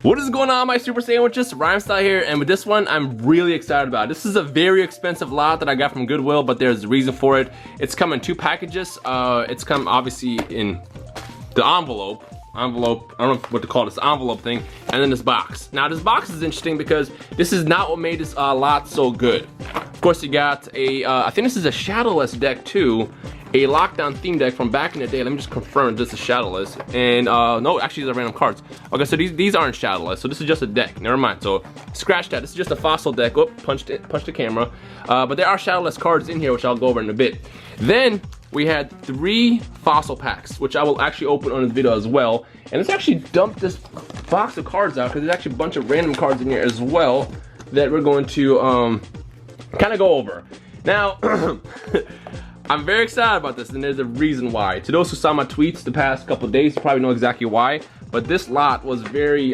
What is going on, my super sandwiches? Rhymestyle here, and with this one I'm really excited about. This is a very expensive lot that I got from Goodwill, but there's a reason for it. It's come in 2 packages. It's come obviously in the envelope, I don't know what to call this envelope thing, and then this box. Now this box is interesting because this is not what made this lot so good. Of course, you got a, I think this is a Shadowless deck too, a lockdown theme deck from back in the day. Let me just confirm this is Shadowless. And no, actually these are random cards. Okay, so these aren't Shadowless, so this is just a deck. Never mind. So scratch that. This is just a fossil deck. Oh, punched the camera. But there are Shadowless cards in here, which I'll go over in a bit. Then we had 3 fossil packs, which I will actually open on this video as well. And let's actually dump this box of cards out because there's actually a bunch of random cards in here as well that we're going to kind of go over. Now, I'm very excited about this, and there's a reason why. To those who saw my tweets the past couple days, you probably know exactly why. But this lot was very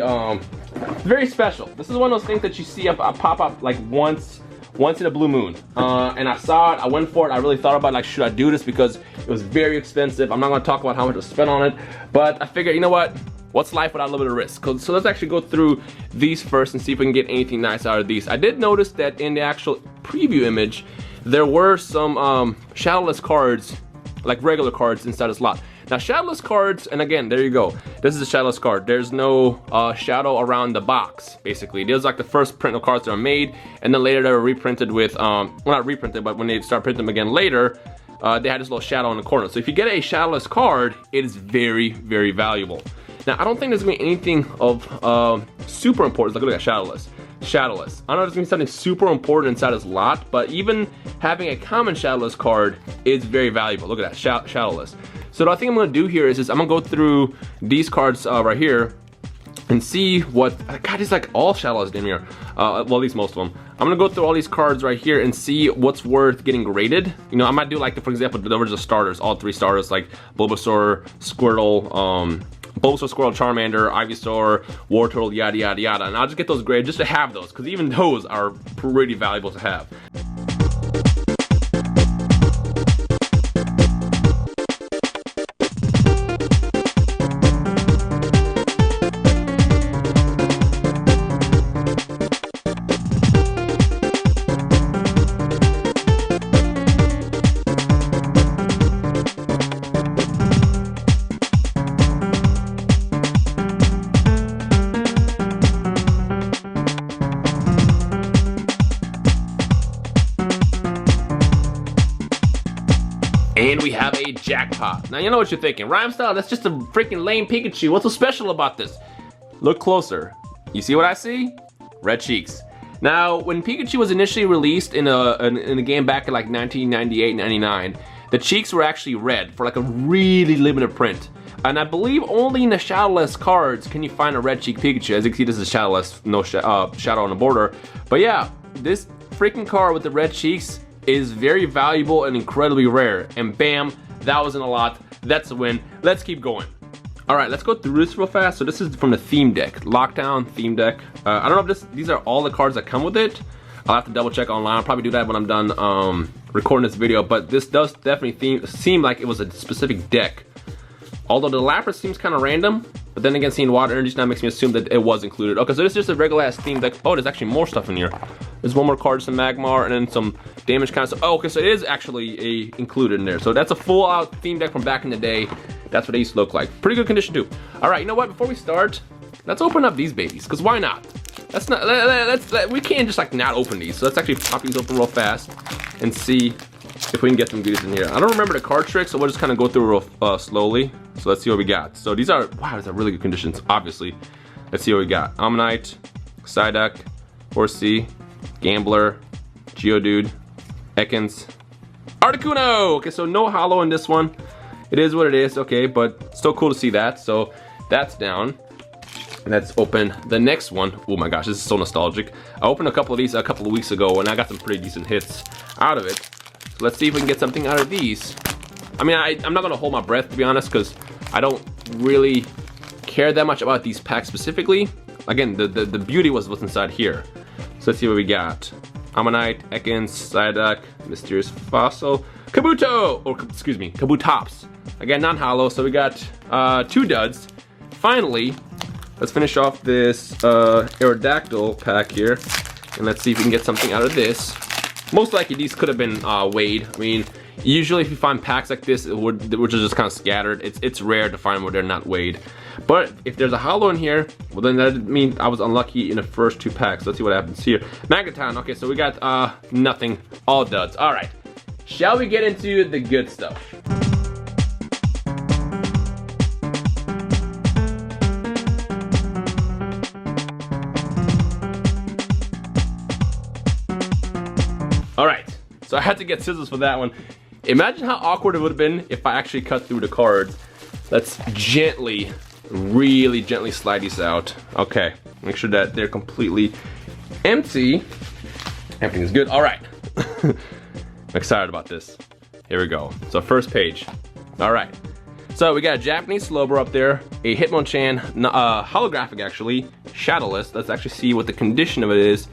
special. This is one of those things that you see pop up like once in a blue moon. And I saw it, I went for it, I really thought about like, should I do this, because it was very expensive. I'm not gonna talk about how much I spent on it, but I figured, you know what? What's life without a little bit of risk? So let's actually go through these first and see if we can get anything nice out of these. I did notice that in the actual preview image, there were some Shadowless cards, like regular cards inside this lot. Now Shadowless cards, and again, there you go. This is a Shadowless card. There's no shadow around the box, basically. These are like the first print of cards that are made, and then later they were reprinted with, well, not reprinted, but when they start printing them again later, they had this little shadow in the corner. So if you get a Shadowless card, it is very, very valuable. Now, I don't think there's gonna be anything of super importance. Like, look at Shadowless. Shadowless. I don't know if there's gonna be something super important inside this lot, but even having a common Shadowless card is very valuable. Look at that, Shadowless. So what I think I'm gonna do here is I'm gonna go through these cards right here and see what, God, it's like all Shadowless in here. Well, at least most of them. I'm gonna go through all these cards right here and see what's worth getting graded. You know, I might do like, for example, the original starters, all 3 starters, like Bulbasaur, Squirtle, Bulbasaur, Squirtle, Charmander, Ivysaur, Wartortle, yada yada yada, and I'll just get those graded just to have those, because even those are pretty valuable to have. And we have a jackpot. Now you know what you're thinking. Rhymestyle, that's just a freaking lame Pikachu. What's so special about this? Look closer. You see what I see? Red cheeks. Now, when Pikachu was initially released in a game back in like 1998, 99, the cheeks were actually red for like a really limited print. And I believe only in the Shadowless cards can you find a red cheek Pikachu. As you can see, this is Shadowless, no shadow on the border. But yeah, this freaking card with the red cheeks is very valuable and incredibly rare. And bam, that was in a lot. That's a win. Let's keep going. All right, let's go through this real fast. So this is from the theme deck, lockdown theme deck. I don't know if these are all the cards that come with it. I'll have to double check online. I'll probably do that when I'm done recording this video, but this does definitely seem like it was a specific deck. Although the Lapras seems kind of random, but then again, seeing water energy now makes me assume that it was included. Okay, so this is just a regular ass theme deck. Oh, there's actually more stuff in here. There's one more card, some Magmar, and then some damage kind of stuff. Oh, okay, so it is actually included in there. So that's a full out theme deck from back in the day. That's what they used to look like. Pretty good condition too. All right, you know what? Before we start, let's open up these babies, because why not? We can't just like not open these. So let's actually pop these open real fast and see if we can get some goodies in here. I don't remember the card trick, so we'll just kind of go through real slowly. So let's see what we got. So these are, wow, these are really good conditions, obviously. Let's see what we got. Ammonite, Psyduck, Horsey, Gambler, Geodude, Ekans, Articuno! Okay, so no hollow in this one. It is what it is, okay, but still cool to see that. So that's down. Let's open the next one. Oh my gosh, this is so nostalgic. I opened a couple of these a couple of weeks ago, and I got some pretty decent hits out of it. So let's see if we can get something out of these. I mean, I'm not gonna hold my breath, to be honest, because I don't really care that much about these packs specifically. Again, the beauty was what's inside here. So let's see what we got. Ammonite, Ekans, Psyduck, Mysterious Fossil, Kabuto, or excuse me, Kabutops. Again, non-hollow, so we got 2 duds. Finally, let's finish off this Aerodactyl pack here, and let's see if we can get something out of this. Most likely these could have been weighed. I mean, usually if you find packs like this, which is just kind of scattered, it's rare to find where they're not weighed. But if there's a hollow in here, well then that means I was unlucky in the first 2 packs. Let's see what happens here. Magaton, okay, so we got nothing, all duds. All right, shall we get into the good stuff? All right, so I had to get scissors for that one. Imagine how awkward it would have been if I actually cut through the cards. Let's gently, really gently slide these out. Okay, make sure that they're completely empty. Everything is good. All right, I'm excited about this. Here we go. So first page. All right, so we got a Japanese Slowbro up there, a Hitmonchan, holographic actually, Shadowless. Let's actually see what the condition of it is.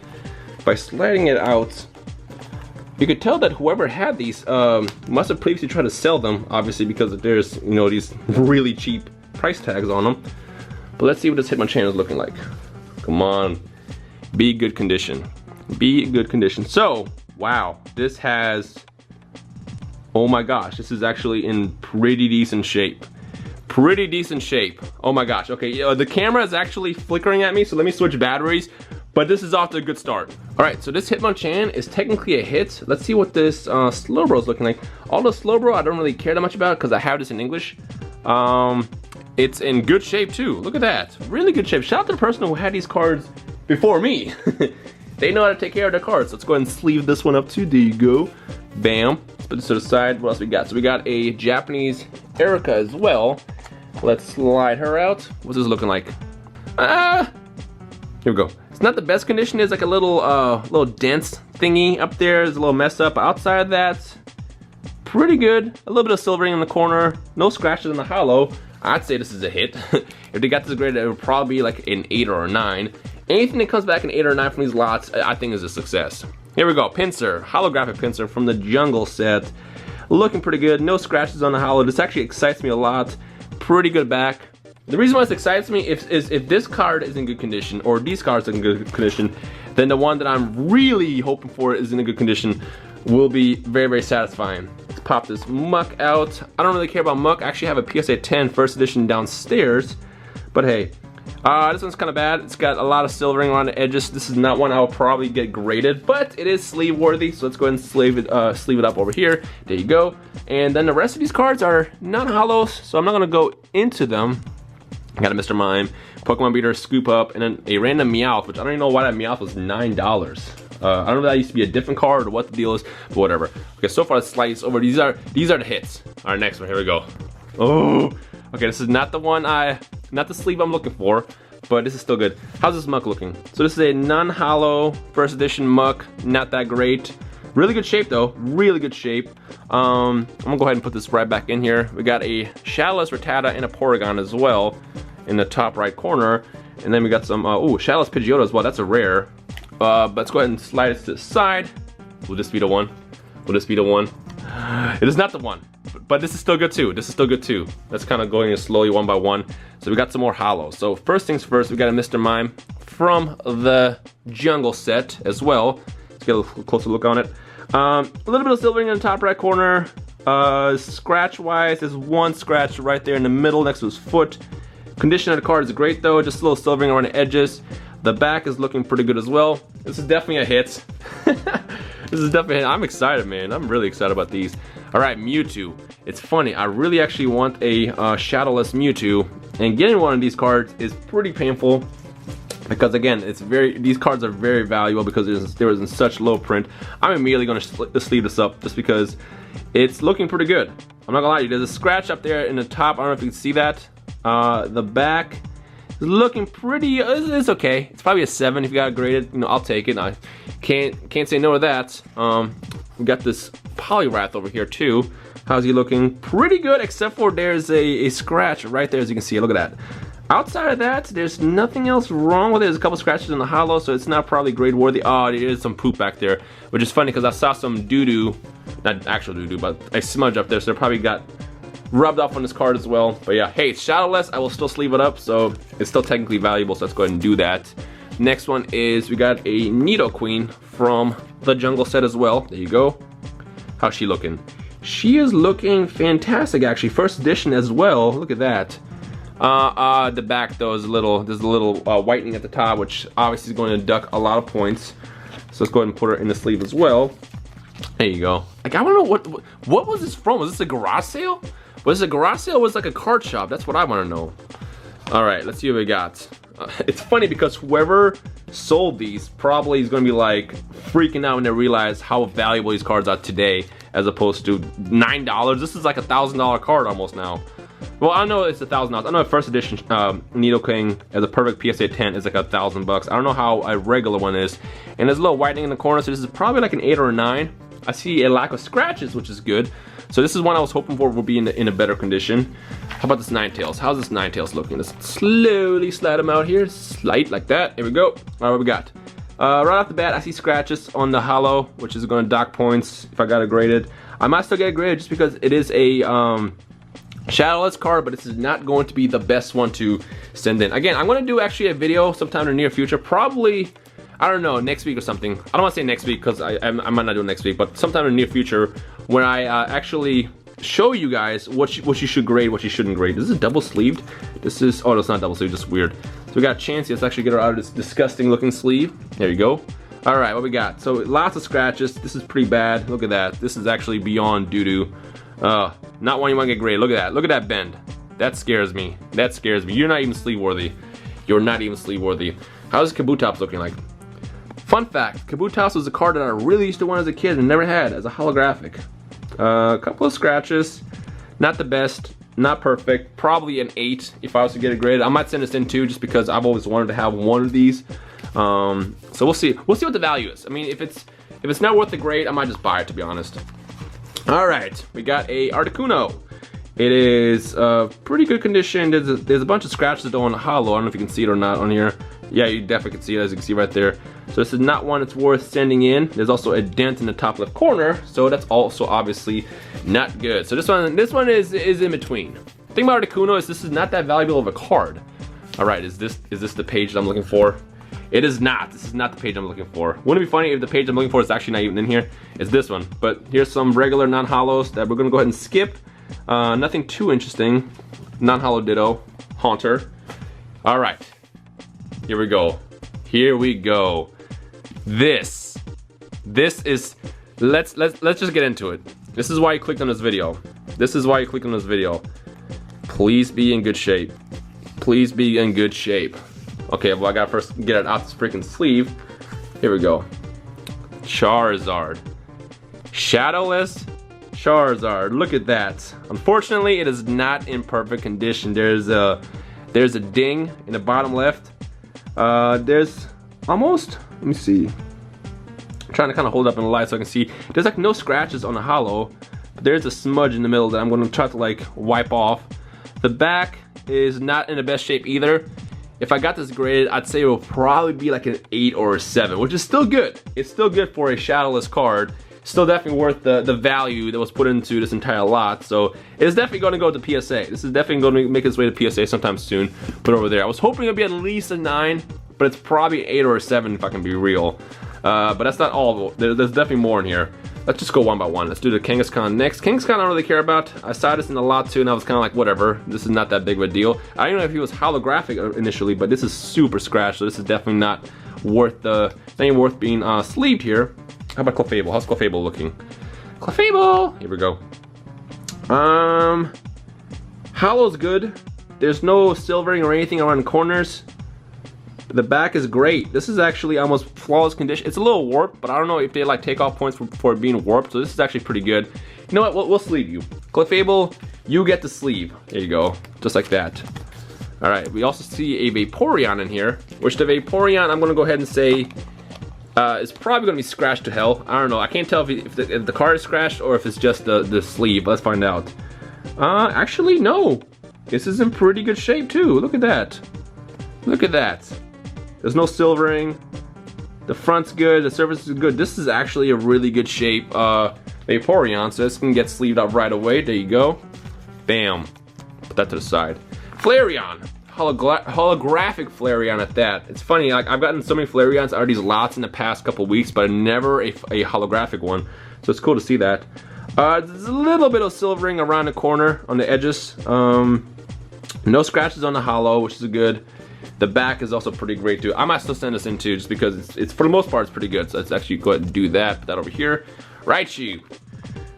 By sliding it out, you could tell that whoever had these must have previously tried to sell them, obviously, because there's, you know, these really cheap price tags on them. But let's see what this Hitmonchan is looking like. Come on, be good condition. Be good condition. So, wow, this has, oh my gosh, this is actually in pretty decent shape. Pretty decent shape. Oh my gosh, okay, the camera is actually flickering at me, so let me switch batteries. But this is off to a good start. All right, so this Hitmonchan is technically a hit. Let's see what this Slowbro is looking like. Although Slowbro, I don't really care that much about because I have this in English. It's in good shape too. Look at that, really good shape. Shout out to the person who had these cards before me. They know how to take care of their cards. Let's go ahead and sleeve this one up too. There you go. Bam. Let's put this to the side. What else we got? So we got a Japanese Erica as well. Let's slide her out. What's this looking like? Here we go. It's not the best condition. There's like a little dent thingy up there. It's a little messed up. Outside of that, pretty good. A little bit of silvering in the corner. No scratches in the hollow. I'd say this is a hit. If they got this graded, it would probably be like an 8 or a 9. Anything that comes back an 8 or a 9 from these lots, I think is a success. Here we go. Pinsir, holographic Pinsir from the Jungle set. Looking pretty good. No scratches on the hollow. This actually excites me a lot. Pretty good back. The reason why this excites me is if this card is in good condition, or these cards are in good condition, then the one that I'm really hoping for is in a good condition will be very, very satisfying. Let's pop this Muck out. I don't really care about Muck. I actually have a PSA 10 first edition downstairs, but hey, this one's kind of bad. It's got a lot of silvering around the edges. This is not one I will probably get graded, but it is sleeve worthy, so let's go ahead and sleeve it up over here. There you go. And then the rest of these cards are non-hollows, so I'm not gonna go into them. I got a Mr. Mime, Pokemon Beater, Scoop Up, and then a random Meowth, which I don't even know why that Meowth was $9. I don't know if that used to be a different card or what the deal is, but whatever. Okay, so far let's slice over. These are the hits. All right, next one, here we go. Oh, okay, this is not the one not the sleeve I'm looking for, but this is still good. How's this Muck looking? So this is a non-hollow first edition Muck, not that great. Really good shape though, really good shape. I'm gonna go ahead and put this right back in here. We got a Shadowless Rattata and a Porygon as well in the top right corner. And then we got some, Shadowless Pidgeotto as well, that's a rare. But let's go ahead and slide it to the side. Will this be the one? Will this be the one? It is not the one, but this is still good too. This is still good too. That's kind of going slowly one by one. So we got some more hollows. So first things first, we got a Mr. Mime from the Jungle set as well. Let's get a closer look on it. A little bit of silvering in the top right corner. Scratch wise, there's one scratch right there in the middle next to his foot. Condition of the card is great though, just a little silvering around the edges. The back is looking pretty good as well. This is definitely a hit. This is definitely a hit. I'm excited, man. I'm really excited about these. All right, Mewtwo. It's funny, I really actually want a Shadowless Mewtwo, and getting one of these cards is pretty painful. Because again, these cards are very valuable because there was in such low print. I'm immediately going to sleeve this up just because it's looking pretty good. I'm not gonna lie to you, there's a scratch up there in the top. I don't know if you can see that. The back is looking pretty, it's okay. It's probably a 7 if you got it graded. You know, I'll take it. I can't say no to that. We got this Poliwrath over here too. How's he looking? Pretty good, except for there's a scratch right there, as you can see. Look at that. Outside of that, there's nothing else wrong with it. There's a couple scratches in the hollow, so it's not probably grade worthy. Oh, there is some poop back there, which is funny because I saw some doo-doo, not actual doo-doo, but a smudge up there, so they probably got rubbed off on this card as well. But yeah, hey, it's Shadowless. I will still sleeve it up, so it's still technically valuable, so let's go ahead and do that. Next one is we got a Nidoqueen from the Jungle set as well. There you go. How's she looking? She is looking fantastic, actually. First edition as well. Look at that. The back though is there's a little whitening at the top, which obviously is going to deduct a lot of points. So let's go ahead and put her in the sleeve as well. There you go. Like, I don't know what was this from? Was this a garage sale? Was it a garage sale or was it like a card shop? That's what I want to know. All right, let's see what we got. It's funny because whoever sold these probably is going to be like freaking out when they realize how valuable these cards are today, as opposed to $9. This is like $1,000 card almost now. Well, I know it's $1,000. I know a first edition Nidoking as a perfect PSA 10 is like $1,000. I don't know how a regular one is. And there's a little whitening in the corner, so this is probably like an 8 or a 9. I see a lack of scratches, which is good. So this is one I was hoping for would be in a better condition. How about this Ninetales? How's this Ninetales looking? Let's slowly slide them out here. Slide like that. Here we go. All right, what we got? Right off the bat, I see scratches on the hollow, which is going to dock points if I got it graded. I might still get it graded just because it is a Shadowless card, but this is not going to be the best one to send in. Again, I'm going to do actually a video sometime in the near future, probably, I don't know, next week or something. I don't want to say next week because I might not do it next week, but sometime in the near future when I actually show you guys what you should grade, what you shouldn't grade. This is double sleeved. This is, oh, no, it's not double sleeved, just weird. So we got Chansey. Let's actually get her out of this disgusting looking sleeve. There you go. All right, what we got? So lots of scratches. This is pretty bad. Look at that. This is actually beyond doo-doo. Not one you want to get graded. Look at that. Look at that bend. That scares me. That scares me. You're not even sleeve worthy. You're not even sleeve worthy. How's Kabutops looking like? Fun fact, Kabutops was a card that I really used to want as a kid and never had as a holographic. A couple of scratches. Not the best. Not perfect. Probably an 8 if I was to get it graded. I might send this in too just because I've always wanted to have one of these. So we'll see. We'll see what the value is. I mean, if it's not worth the grade, I might just buy it, to be honest. All right, we got a Articuno. It is pretty good condition. There's a bunch of scratches on the hollow. I don't know if you can see it or not on here. Yeah, you definitely can see it, as you can see right there. So this is not one that's worth sending in. There's also a dent in the top left corner, so that's also obviously not good. So this one is in between. The thing about Articuno is this is not that valuable of a card. All right, is this the page that I'm looking for? It is not. This is not the page I'm looking for. Wouldn't it be funny if the page I'm looking for is actually not even in here? It's this one. But here's some regular non-hollows that we're gonna go ahead and skip. Nothing too interesting. Non-hollow ditto. Haunter. All right. Here we go. Here we go. This is, let's just get into it. This is why you clicked on this video. This is why you clicked on this video. Please be in good shape. Please be in good shape. Okay, well I gotta first get it out this freaking sleeve. Here we go. Charizard. Shadowless Charizard. Look at that. Unfortunately, it is not in perfect condition. There's a ding in the bottom left. There's almost, let me see. I'm trying to kind of hold up in the light so I can see. There's like no scratches on the hollow. But there's a smudge in the middle that I'm gonna try to like wipe off. The back is not in the best shape either. If I got this graded, I'd say it will probably be like an 8 or a 7, which is still good. It's still good for a Shadowless card. Still definitely worth the value that was put into this entire lot. So it's definitely going to go to PSA. This is definitely going to make its way to PSA sometime soon. Put over there. I was hoping it'd be at least a 9, but it's probably 8 or a 7 if I can be real. But that's not all. There's definitely more in here. Let's just go one by one. Let's do the Kangaskhan next. Kangaskhan I don't really care about. I saw this in a lot too and I was kind of like, whatever. This is not that big of a deal. I don't know if he was holographic initially, but this is super scratched, so this is definitely not worth being sleeved here. How about Clefable? How's Clefable looking? Clefable! Here we go. Hollow's good. There's no silvering or anything around the corners. The back is great. This is actually almost flawless condition. It's a little warped, but I don't know if they like take off points for it being warped, so this is actually pretty good. You know what, we'll sleeve you. Clefable, you get the sleeve. There you go, just like that. All right, we also see a Vaporeon in here, which the Vaporeon, I'm gonna go ahead and say, is probably gonna be scratched to hell. I don't know, I can't tell if the card is scratched or if it's just the sleeve. Let's find out. Actually, no. This is in pretty good shape too, look at that. Look at that. There's no silvering. The front's good, the surface is good. This is actually a really good shape Vaporeon, so this can get sleeved up right away. There you go. Bam. Put that to the side. Flareon. Holographic Flareon at that. It's funny, like I've gotten so many Flareons out of these lots in the past couple weeks, but never a holographic one. So it's cool to see that. There's a little bit of silvering around the corner on the edges. No scratches on the hollow, which is good. The back is also pretty great too. I might still send this in too, just because it's for the most part it's pretty good. So let's actually go ahead and do that. Put that over here. Raichu.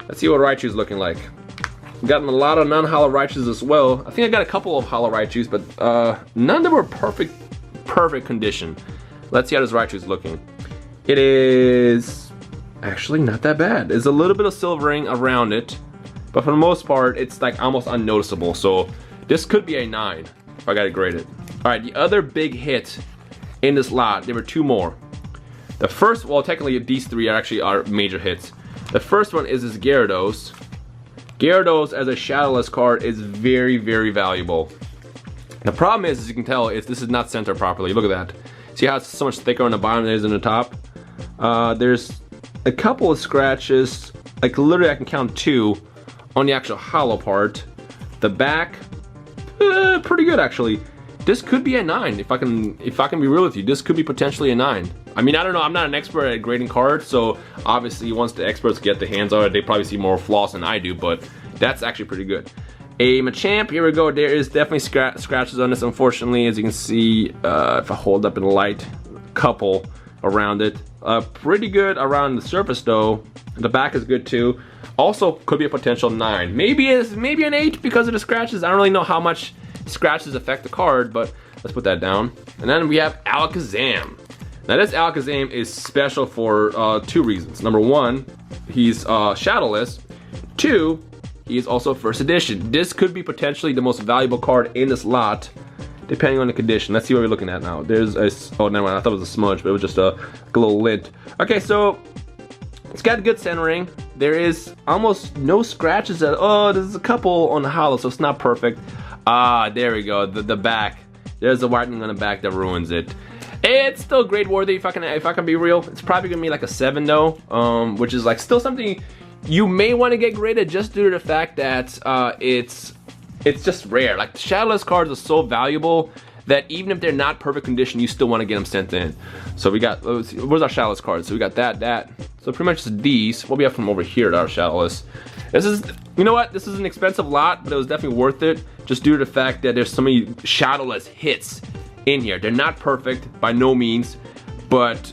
Let's see what Raichu's looking like. We've gotten a lot of non-hollow Raichus as well. I think I got a couple of hollow Raichus, but none that were perfect condition. Let's see how this Raichu's looking. It is actually not that bad. There's a little bit of silvering around it, but for the most part, it's like almost unnoticeable. So this could be a 9 if I got it graded. All right, the other big hit in this lot, there were 2 more. The first, well, technically these 3 are actually major hits. The first one is this Gyarados. Gyarados as a Shadowless card is very, very valuable. The problem is, as you can tell, is this is not centered properly. Look at that. See how it's so much thicker on the bottom than it is on the top? There's a couple of scratches, like literally I can count 2 on the actual hollow part. The back, pretty good actually. This could be a 9 if I can be real with you. This could be potentially a 9. I mean, I don't know, I'm not an expert at grading cards, so obviously once the experts get their hands on it, they probably see more flaws than I do, but that's actually pretty good. A Machamp, here we go. There is definitely scratches on this, unfortunately, as you can see, if I hold up in the light, couple around it. Pretty good around the surface though. The back is good too. Also could be a potential 9. Maybe an 8 because of the scratches. I don't really know how much scratches affect the card, but let's put that down. And then we have Alakazam. Now this Alakazam is special for 2 reasons. Number 1, he's Shadowless. 2, he is also first edition. This could be potentially the most valuable card in this lot, depending on the condition. Let's see what we're looking at now. There's a, oh never mind, I thought it was a smudge, but it was just a little lint. Okay, so it's got good centering. There is almost no scratches there's a couple on the hollow, so it's not perfect. There we go, the back. There's the whitening on the back that ruins it. It's still grade worthy if I can be real. It's probably gonna be like a 7 though, which is like still something you may want to get graded just due to the fact that it's just rare. Like the Shadowless cards are so valuable that even if they're not perfect condition, you still want to get them sent in. So we got, let's see, where's our Shadowless cards? So we got that. So pretty much just these. What we have from over here at our Shadowless. This is, you know what? This is an expensive lot, but it was definitely worth it just due to the fact that there's so many Shadowless hits in here. They're not perfect by no means, but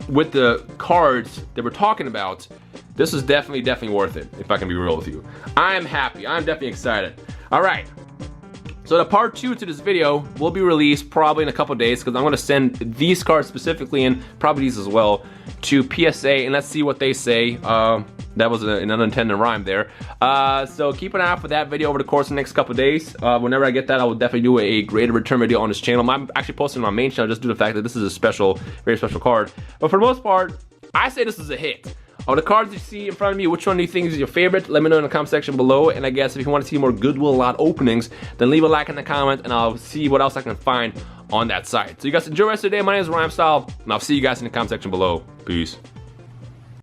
with the cards that we're talking about, this is definitely worth it, if I can be real with you. I am happy. I'm definitely excited. All right. So the part 2 to this video will be released probably in a couple days, because I'm going to send these cards specifically, and probably these as well, to PSA, and let's see what they say. That was an unintended rhyme there. So keep an eye out for that video over the course of the next couple days. Whenever I get that, I will definitely do a graded return video on this channel. I'm actually posting on my main channel just due to the fact that this is a special, very special card. But for the most part, I say this is a hit. Of the cards you see in front of me, which one do you think is your favorite? Let me know in the comment section below. And I guess if you want to see more Goodwill lot openings, then leave a like in the comment and I'll see what else I can find on that site. So you guys enjoy the rest of the day. My name is Rhymestyle, and I'll see you guys in the comment section below. Peace.